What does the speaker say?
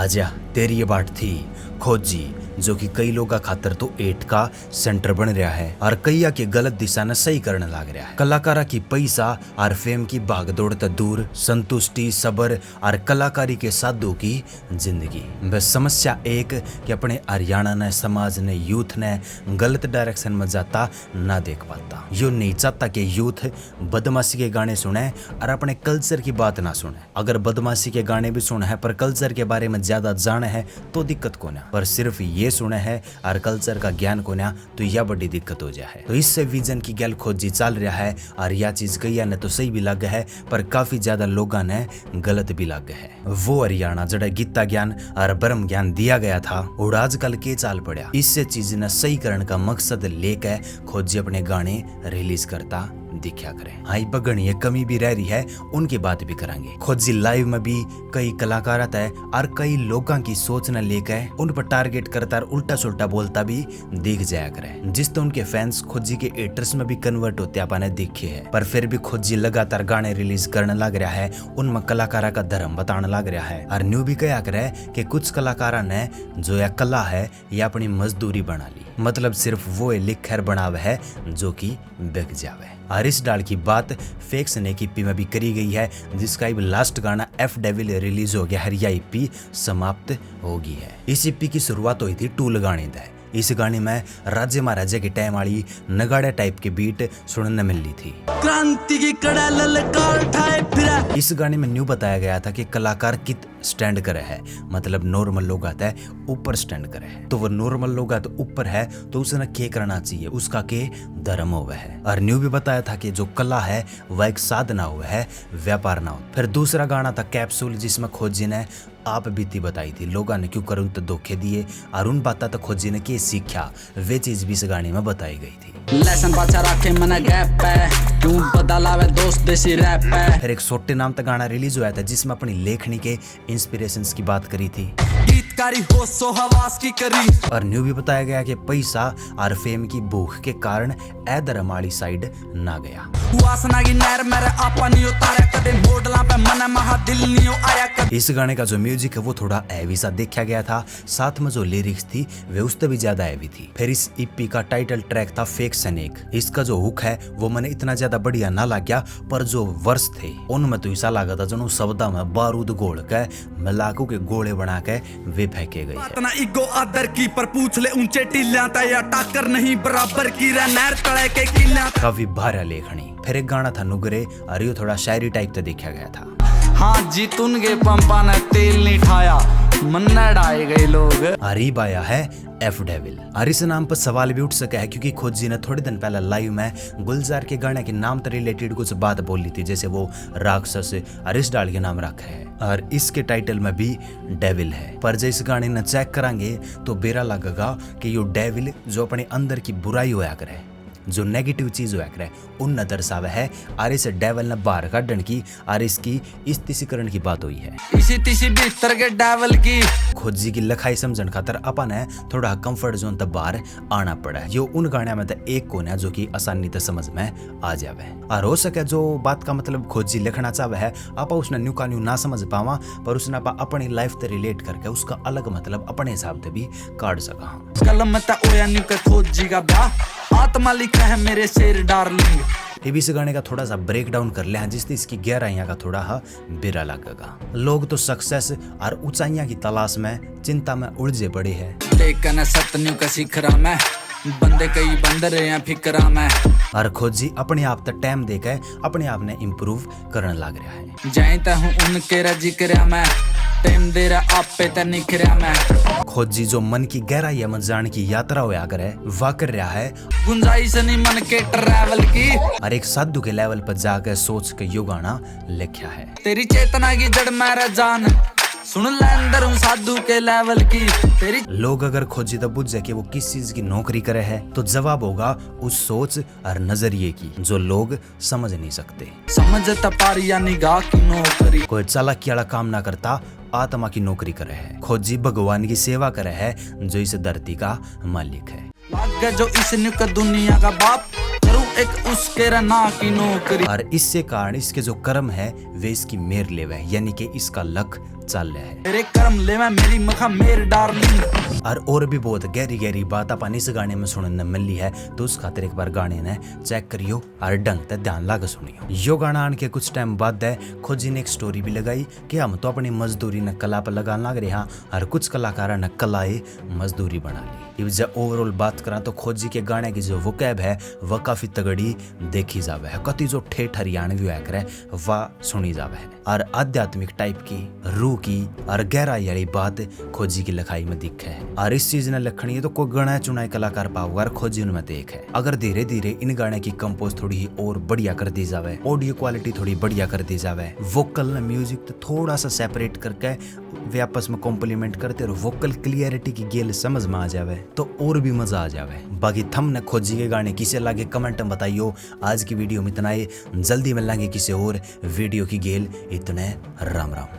आजा तेरी ये बाट थी खोजी जो कि कई लोग खातर तो एट का सेंटर बन रहा है और कईया की गलत दिशा ने सही करने लग रहा है। कलाकारा की पैसा और फेम की भागदौड़ तक दूर संतुष्टि सबर और कलाकारी के साधु की जिंदगी। बस समस्या एक कि अपने हरियाणा ने समाज ने यूथ ने गलत डायरेक्शन में जाता ना देख पाता। यो नहीं चाहता कि यूथ बदमाशी के गाने सुने और अपने कल्चर की बात ना सुने। अगर बदमाशी के गाने भी सुने हैं पर कल्चर के बारे में ज्यादा जाने है तो दिक्कत को ना, पर सिर्फ ये सुने है और कल्चर का ज्ञान को ना तो यह बड़ी दिक्कत हो जाए। तो इससे विजन की गैल खोजी चल रहा है और यह चीज कई ने तो सही भी लग है पर काफी ज्यादा लोगों ने गलत भी लग है। वो हरियाणा जड़ा गीता ज्ञान और ब्रह्म ज्ञान दिया गया था और आजकल के चाल पड़ा। इससे चीज ने सही करने का मकसद लेकर खोजी अपने गाने रिलीज करता दिखा करें। हाई बगन ये कमी भी रह रही है उनकी बात भी करेंगे। खोजी लाइव में भी कई कलाकार आता है और कई लोगों की सोच न लेकर उन पर टारगेट करता और उल्टा सुल्टा बोलता भी दिख जाया करे, जिससे उनके फैंस खोजी के एटर्स में भी कन्वर्ट होते आपने देखे है। पर फिर भी खोजी लगातार गाने रिलीज करने लग रहा है, उनमें कलाकारा का धर्म बताने लग रहा है और न्यू भी कहा करे कि कुछ कलाकारा ने जो यह कला है यह अपनी मजदूरी बना ली, मतलब सिर्फ वो लिखर बनावे है जो कि बिक जावे। और इस डाल की बात फेक्स ने ईपी में भी करी गई है, जिसका लास्ट गाना एफ डेविल रिलीज हो गया है। यह ईपी समाप्त होगी है। इस ईपी की शुरुआत हुई थी टूल गाने से। इस गाने में राज्य महाराजा के टाइम वाली नगाड़े टाइप की बीट सुनने मिल रही थी। क्रांति की कड़ा ललकार ठाए फिरा। इस गाने में न्यू बताया गया था कि कलाकार कित स्टैंड करे है, मतलब नॉर्मल लोग आता है ऊपर स्टैंड करे है, तो वो नॉर्मल लोग आता ऊपर है तो उसने क्या करना चाहिए, उसका के धर्म हुआ है। और न्यू भी बताया था कि जो कला है वह एक साधना हुआ है, व्यापार ना हो। फिर दूसरा गाना था कैप्सूल, जिसमें खोजी ने आप बीती बताई थी लोगों ने क्यों करूं तो धोखे दिए और उन बातों तो खोजी ने क्या सीखा वे चीज भी इस गाने में बताई गई थी। लेसन पाछा रखे मना गैप पे क्यों बदलावे दोस्त देसी रैप पे। फिर एक सोटे नाम का गाना रिलीज हुआ था जिसमें अपनी लेखनी के इंस्पिरेशंस की बात करी थी। गीतकारी हो सो हवास की करी। और न्यू भी बताया गया कि पैसा और फेम की भूख के कारण धर्म वाली साइड ना गया। वासना की नहर मेरे आपा नहीं उतारा कदे मोडला पे मन महा दिल नहीं आया कदे। इस गाने का जो म्यूजिक है वो थोड़ा हैवी सा देखा गया था, साथ में जो लिरिक्स थी वे उससे भी ज्यादा हैवी थी। फिर इस ईपी का टाइटल ट्रैक था फेक सनेक। इसका जो हुक है वो मैंने इतना ज्यादा बढ़िया ना लगा, पर जो वर्स थे उनमें तो ऐसा लगा था जो शब्दा में बारूद घोल के मलाकू के गोले बना के वे फेंके गए हैं। इतना ईगो आदर की पर पूछ ले ऊंचे टीलियां ता या टाकर नहीं बराबर की रे नहर तले के किला। काफी भारा लेखनी। फिर एक गाना था नुगरे और ये थोड़ा शायरी टाइप का देखा गया था। हाँ जीतून के पंपा ने तेल नहीं ठाया मन्ना डाए गए लोग। अरीब आया है एफ डेविल। और इस नाम पर सवाल भी उठ सका है क्योंकि खोजी ने थोड़े दिन पहले लाइव में गुलजार के गाने के नाम से रिलेटेड कुछ बात बोली थी, जैसे वो राक्षस अरिस डाल के नाम रखा है और इसके टाइटल में भी डेविल है। पर जब इस गाने ने चेक करांगे तो बेरा लगेगा कि यो डेविल जो अपने अंदर की बुराई होया करे, जो नेगेटिव चीज हुआ करे उन दर्शावे है और इस डेविल ने बाहर काटने की और इसकी इस्तीसीकरण की बात हुई है। इसी तीसी भीतर के डेविल की खोजी की लखाई समझन खातर अपन है थोड़ा कंफर्ट जोन तक बाहर आना पड़ा है। यो उन गाने में तो एक कोन है जो कि आसानी से समझ में आ जावे और हो सके जो बात का मतलब खोजी लिखना चाहे है आप उसने न्यू का न्यू ना समझ पावा, पर उसने अपनी लाइफ से रिलेट करके उसका अलग मतलब अपने हिसाब से भी काट सका। कलम में ओया न्यू के खोजी का ब्याह आत्मा लिखा है मेरे शेर डार्लिंग। इस गाने का थोड़ा सा ब्रेक डाउन कर ले जिससे इसकी गहराइयां का थोड़ा बिरा लगेगा। लोग तो सक्सेस और ऊंचाइयां की तलाश में चिंता में उलझे पड़े हैं, लेकिन सतन्यू का शिखरा में बंदे कई बंदर हैं फिकरा में। और खोजी अपने आप तक टाइम देकर अपने आप ने इम्प्रूव करने लग रहा है। जानता हूँ उनके जिक्र में टाइम दे रहा आप पे त निखरा में। खोजी जो मन की गहराई में जाने की यात्रा होया करे वह कर रहा है गुंजाइश नहीं मन के ट्रैवल की और एक साधु के लेवल पर जाकर सोच के यो गाना लिखा है। तेरी चेतना की जड़ मेरा जान सुन ले अंदर हूँ साधु के लेवल की तेरी। लोग अगर खोजी तो बुझ जाए कि वो किस चीज की नौकरी करे है तो जवाब होगा उस सोच और नजरिए की जो लोग समझ नहीं सकते। समझता पारिया निगाह की नौकरी कोई चालाकी वाला काम ना करता आत्मा की नौकरी करे है। खोजी भगवान की सेवा करे है जो इस धरती का मालिक है। लाग जो इस न्यूक दुनिया का बाप करूं एक उसके रना की नौकरी। और इससे कारण इसके जो कर्म है वे इसकी मेर लेवे, यानी कि इसका लक चल रहा है। मेरे कर्म ले मैं मेरी मखा मेर डार्लिंग। और भी बहुत गहरी गहरी बात अपन इस गाने में सुनने मिली है, तो उस खातिर एक बार गाने ने चेक करियो और ढंग से ध्यान लगा सुनियो। यो गाना आने के कुछ टाइम बाद है खोजी ने एक स्टोरी भी लगाई कि हम तो अपनी मजदूरी न कला पर लगाने लग रहे हैं और कुछ कलाकार ने कलाए मजदूरी बना ली। जब ओवरऑल बात करा तो खोजी के गाने की जो वोकैब है वह काफी तगड़ी देखी जावे है, कति जो ठेठ हरियाणवी है करे वह सुनी जावे है और आध्यात्मिक टाइप की रूह की और गहराई वाली बात खोजी की लिखाई में दिखे है। और इस चीज ने लखनी है तो कोई गणा चुनाई कलाकार पाओगे और खोजी उनमें देख है। अगर धीरे धीरे इन गाने की कंपोज थोड़ी ही और बढ़िया कर दी जावे, ऑडियो क्वालिटी थोड़ी बढ़िया कर दी जावे, वोकल म्यूजिक तो थोड़ा सा सेपरेट करके वे आपस में कॉम्प्लीमेंट करते और वोकल क्लियरिटी की गेल समझ में आ जावे तो और भी मजा आ जावे। बाकी थम ने खोजी के गाने किसे लागे कमेंट में बताइयो। आज की वीडियो में इतना ही, जल्दी मिलेंगे किसी और वीडियो की गेल। इतने राम राम।